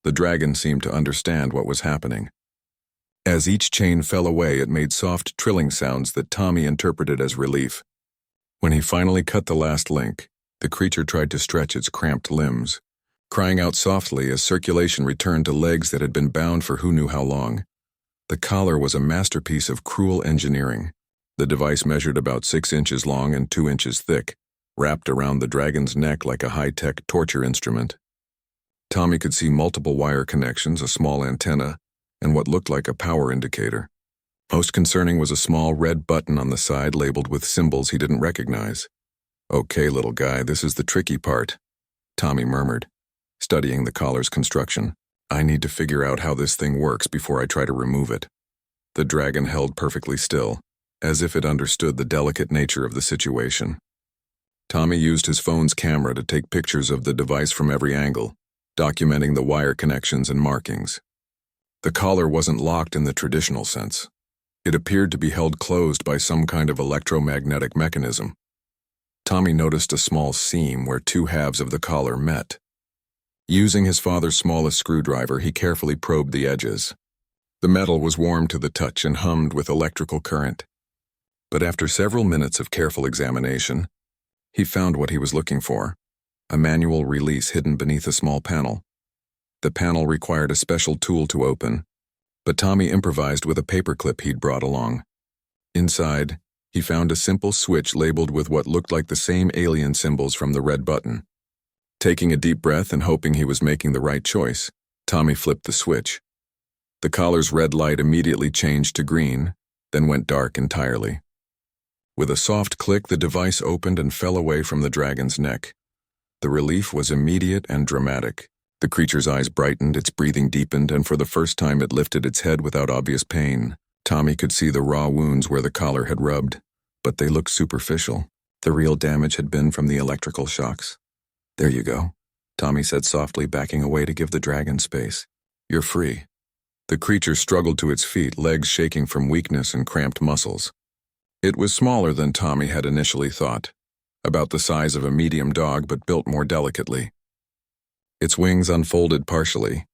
The dragon seemed to understand what was happening. As each chain fell away, it made soft trilling sounds that Tommy interpreted as relief. When he finally cut the last link, the creature tried to stretch its cramped limbs, crying out softly as circulation returned to legs that had been bound for who knew how long. The collar was a masterpiece of cruel engineering. The device measured about 6 inches long and 2 inches thick, wrapped around the dragon's neck like a high-tech torture instrument. Tommy could see multiple wire connections, a small antenna, and what looked like a power indicator. Most concerning was a small red button on the side labeled with symbols he didn't recognize. "Okay, little guy, this is the tricky part," Tommy murmured, studying the collar's construction. "I need to figure out how this thing works before I try to remove it." The dragon held perfectly still, as if it understood the delicate nature of the situation. Tommy used his phone's camera to take pictures of the device from every angle, documenting the wire connections and markings. The collar wasn't locked in the traditional sense. It appeared to be held closed by some kind of electromagnetic mechanism. Tommy noticed a small seam where 2 halves of the collar met. Using his father's smallest screwdriver, he carefully probed the edges. The metal was warm to the touch and hummed with electrical current. But after several minutes of careful examination, he found what he was looking for: a manual release hidden beneath a small panel. The panel required a special tool to open, but Tommy improvised with a paperclip he'd brought along. Inside, he found a simple switch labeled with what looked like the same alien symbols from the red button. Taking a deep breath and hoping he was making the right choice, Tommy flipped the switch. The collar's red light immediately changed to green, then went dark entirely. With a soft click, the device opened and fell away from the dragon's neck. The relief was immediate and dramatic. The creature's eyes brightened, its breathing deepened, and for the first time it lifted its head without obvious pain. Tommy could see the raw wounds where the collar had rubbed, but they looked superficial. The real damage had been from the electrical shocks. "There you go," Tommy said softly, backing away to give the dragon space. "You're free." The creature struggled to its feet, legs shaking from weakness and cramped muscles. It was smaller than Tommy had initially thought, about the size of a medium dog but built more delicately. Its wings unfolded partially,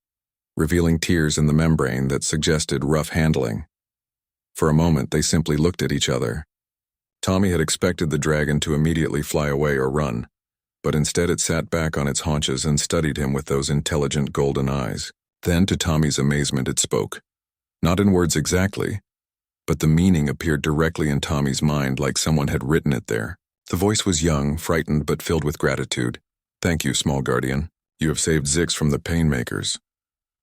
revealing tears in the membrane that suggested rough handling. For a moment, they simply looked at each other. Tommy had expected the dragon to immediately fly away or run, but instead it sat back on its haunches and studied him with those intelligent golden eyes. Then, to Tommy's amazement, it spoke. Not in words exactly, but the meaning appeared directly in Tommy's mind like someone had written it there. The voice was young, frightened, but filled with gratitude. "Thank you, small guardian. You have saved Zix from the painmakers."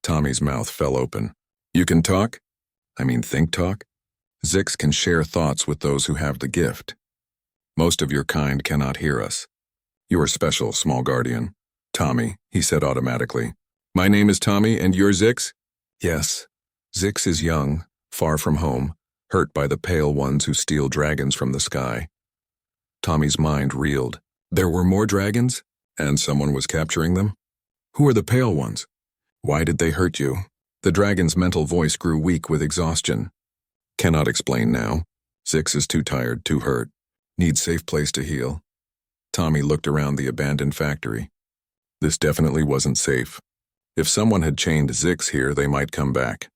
Tommy's mouth fell open. "You can talk? I mean think talk? Zix can share thoughts with those who have the gift." Most of your kind cannot hear us. You are special, small guardian. Tommy, he said automatically. My name is Tommy, and you're Zix? Yes. Zix is young, far from home, hurt by the pale ones who steal dragons from the sky. Tommy's mind reeled. There were more dragons? And someone was capturing them? Who are the pale ones? Why did they hurt you? The dragon's mental voice grew weak with exhaustion. Cannot explain now. Zix is too tired, too hurt. Needs safe place to heal. Tommy looked around the abandoned factory. This definitely wasn't safe. If someone had chained Zix here, they might come back.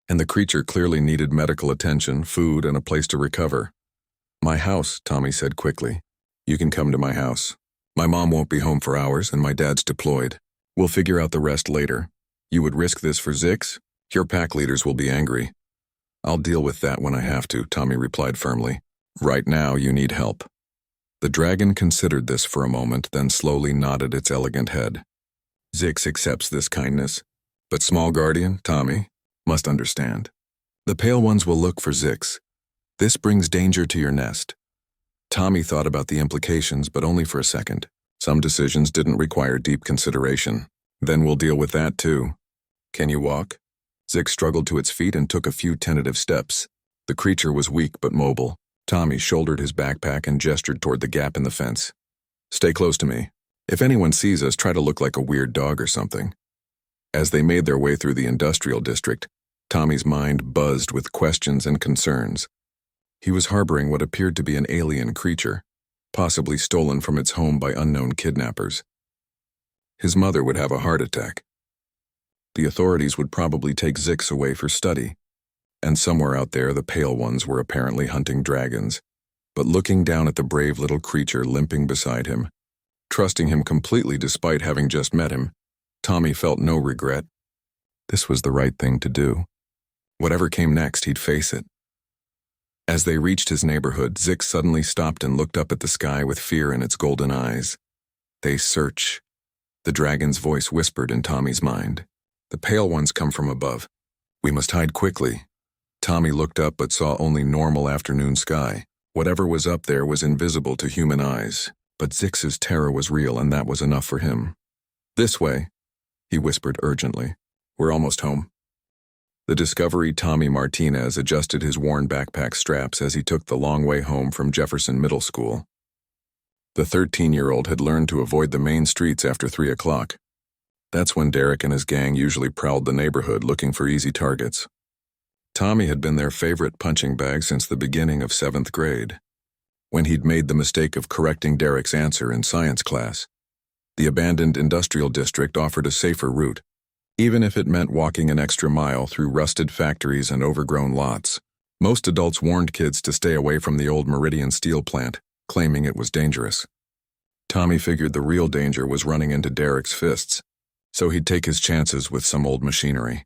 And the creature clearly needed medical attention, food, and a place to recover. My house, Tommy said quickly. You can come to my house. My mom won't be home for hours, and my dad's deployed. We'll figure out the rest later. You would risk this for Zix? Your pack leaders will be angry. I'll deal with that when I have to, Tommy replied firmly. Right now, you need help. The dragon considered this for a moment, then slowly nodded its elegant head. Zix accepts this kindness, but small guardian, Tommy, must understand. The pale ones will look for Zix. This brings danger to your nest. Tommy thought about the implications, but only for a second. Some decisions didn't require deep consideration. Then we'll deal with that too. Can you walk? Zix struggled to its feet and took a few tentative steps. The creature was weak but mobile. Tommy shouldered his backpack and gestured toward the gap in the fence. Stay close to me. If anyone sees us, try to look like a weird dog or something. As they made their way through the industrial district, Tommy's mind buzzed with questions and concerns. He was harboring what appeared to be an alien creature, possibly stolen from its home by unknown kidnappers. His mother would have a heart attack. The authorities would probably take Zix away for study. And somewhere out there, the pale ones were apparently hunting dragons. But looking down at the brave little creature limping beside him, trusting him completely despite having just met him, Tommy felt no regret. This was the right thing to do. Whatever came next, he'd face it. As they reached his neighborhood, Zix suddenly stopped and looked up at the sky with fear in its golden eyes. They search. The dragon's voice whispered in Tommy's mind. The pale ones come from above. We must hide quickly. Tommy looked up but saw only normal afternoon sky. Whatever was up there was invisible to human eyes, but Zix's terror was real, and that was enough for him. This way, he whispered urgently. We're almost home. The Discovery Tommy Martinez adjusted his worn backpack straps as he took the long way home from Jefferson Middle School. The 13-year-old had learned to avoid the main streets after 3 o'clock. That's when Derek and his gang usually prowled the neighborhood looking for easy targets. Tommy had been their favorite punching bag since the beginning of 7th grade, when he'd made the mistake of correcting Derek's answer in science class. The abandoned industrial district offered a safer route, even if it meant walking an extra mile through rusted factories and overgrown lots. Most adults warned kids to stay away from the old Meridian steel plant, claiming it was dangerous. Tommy figured the real danger was running into Derek's fists, so he'd take his chances with some old machinery.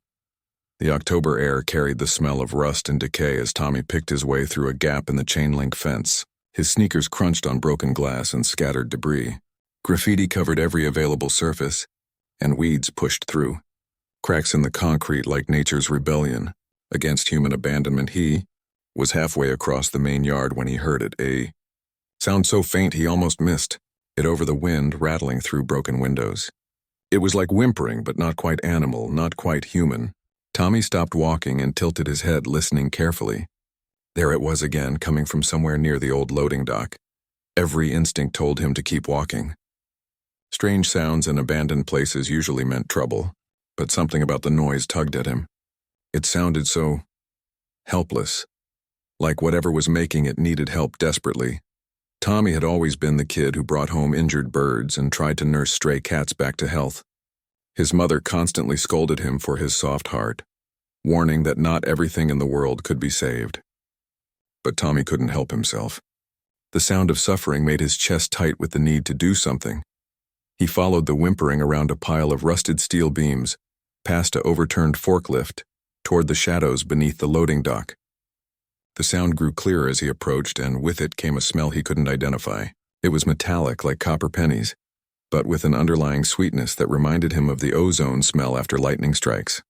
The October air carried the smell of rust and decay as Tommy picked his way through a gap in the chain-link fence. His sneakers crunched on broken glass and scattered debris. Graffiti covered every available surface, and weeds pushed through. Cracks in the concrete like nature's rebellion against human abandonment. He was halfway across the main yard when he heard it, a sound so faint he almost missed it over the wind rattling through broken windows. It was like whimpering, but not quite animal, not quite human. Tommy stopped walking and tilted his head, listening carefully. There it was again, coming from somewhere near the old loading dock. Every instinct told him to keep walking. Strange sounds in abandoned places usually meant trouble, but something about the noise tugged at him. It sounded so helpless, like whatever was making it needed help desperately. Tommy had always been the kid who brought home injured birds and tried to nurse stray cats back to health. His mother constantly scolded him for his soft heart, warning that not everything in the world could be saved. But Tommy couldn't help himself. The sound of suffering made his chest tight with the need to do something. He followed the whimpering around a pile of rusted steel beams, past an overturned forklift, toward the shadows beneath the loading dock. The sound grew clearer as he approached, and with it came a smell he couldn't identify. It was metallic like copper pennies, but with an underlying sweetness that reminded him of the ozone smell after lightning strikes.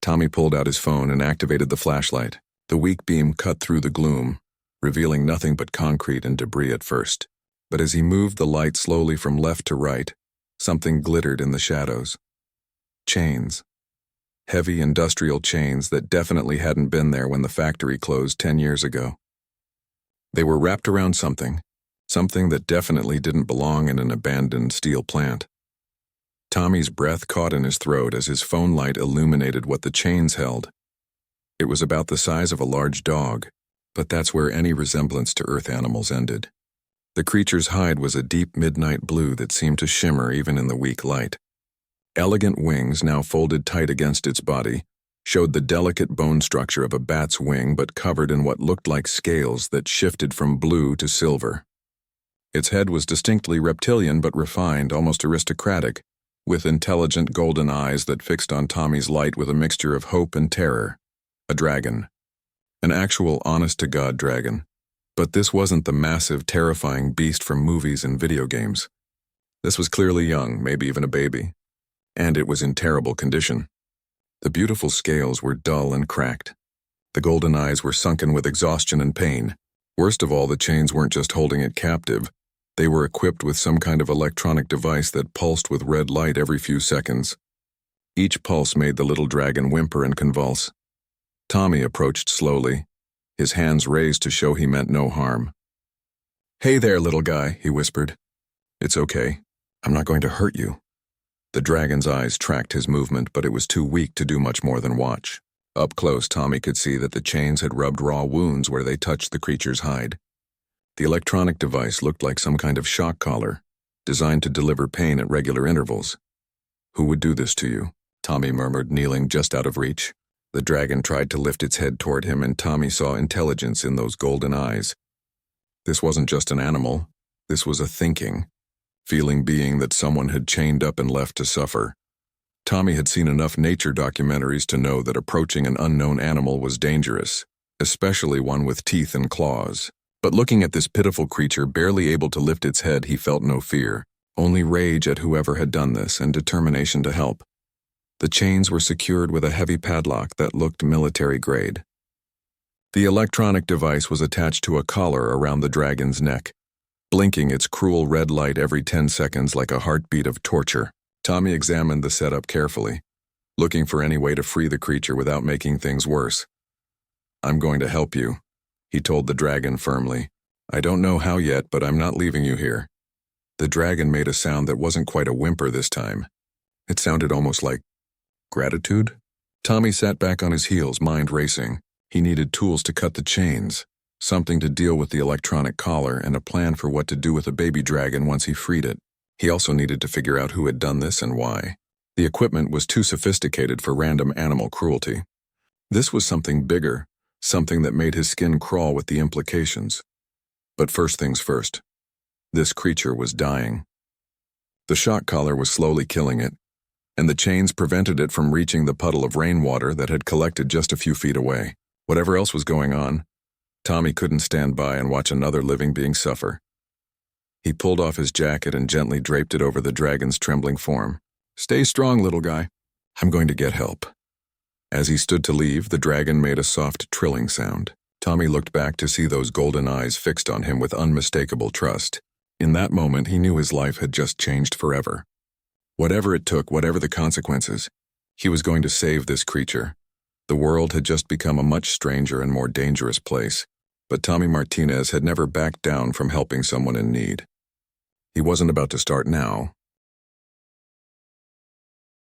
Tommy pulled out his phone and activated the flashlight. The weak beam cut through the gloom, revealing nothing but concrete and debris at first. But as he moved the light slowly from left to right, something glittered in the shadows. Chains. Heavy industrial chains that definitely hadn't been there when the factory closed 10 years ago. They were wrapped around something that definitely didn't belong in an abandoned steel plant. Tommy's breath caught in his throat as his phone light illuminated what the chains held. It was about the size of a large dog, but that's where any resemblance to Earth animals ended. The creature's hide was a deep midnight blue that seemed to shimmer even in the weak light. Elegant wings, now folded tight against its body, showed the delicate bone structure of a bat's wing but covered in what looked like scales that shifted from blue to silver. Its head was distinctly reptilian but refined, almost aristocratic, with intelligent golden eyes that fixed on Tommy's light with a mixture of hope and terror. A dragon. An actual honest-to-God dragon. But this wasn't the massive, terrifying beast from movies and video games. This was clearly young, maybe even a baby. And it was in terrible condition. The beautiful scales were dull and cracked. The golden eyes were sunken with exhaustion and pain. Worst of all, the chains weren't just holding it captive. They were equipped with some kind of electronic device that pulsed with red light every few seconds. Each pulse made the little dragon whimper and convulse. Tommy approached slowly, his hands raised to show he meant no harm. "Hey there, little guy," he whispered. "It's okay. I'm not going to hurt you." The dragon's eyes tracked his movement, but it was too weak to do much more than watch. Up close, Tommy could see that the chains had rubbed raw wounds where they touched the creature's hide. The electronic device looked like some kind of shock collar, designed to deliver pain at regular intervals. "Who would do this to you?" Tommy murmured, kneeling just out of reach. The dragon tried to lift its head toward him, and Tommy saw intelligence in those golden eyes. This wasn't just an animal. This was a thinking, feeling being that someone had chained up and left to suffer. Tommy had seen enough nature documentaries to know that approaching an unknown animal was dangerous, especially one with teeth and claws. But looking at this pitiful creature barely able to lift its head, he felt no fear, only rage at whoever had done this and determination to help. The chains were secured with a heavy padlock that looked military-grade. The electronic device was attached to a collar around the dragon's neck, blinking its cruel red light every 10 seconds like a heartbeat of torture. Tommy examined the setup carefully, looking for any way to free the creature without making things worse. "I'm going to help you," he told the dragon firmly. "I don't know how yet, but I'm not leaving you here." The dragon made a sound that wasn't quite a whimper this time. It sounded almost like gratitude. Tommy sat back on his heels, mind racing. He needed tools to cut the chains, something to deal with the electronic collar, and a plan for what to do with a baby dragon once he freed it. He also needed to figure out who had done this and why. The equipment was too sophisticated for random animal cruelty. This was something bigger, something that made his skin crawl with the implications. But first things first. This creature was dying. The shock collar was slowly killing it, and the chains prevented it from reaching the puddle of rainwater that had collected just a few feet away. Whatever else was going on, Tommy couldn't stand by and watch another living being suffer. He pulled off his jacket and gently draped it over the dragon's trembling form. "Stay strong, little guy. I'm going to get help." As he stood to leave, the dragon made a soft trilling sound. Tommy looked back to see those golden eyes fixed on him with unmistakable trust. In that moment, he knew his life had just changed forever. Whatever it took, whatever the consequences, he was going to save this creature. The world had just become a much stranger and more dangerous place, but Tommy Martinez had never backed down from helping someone in need. He wasn't about to start now.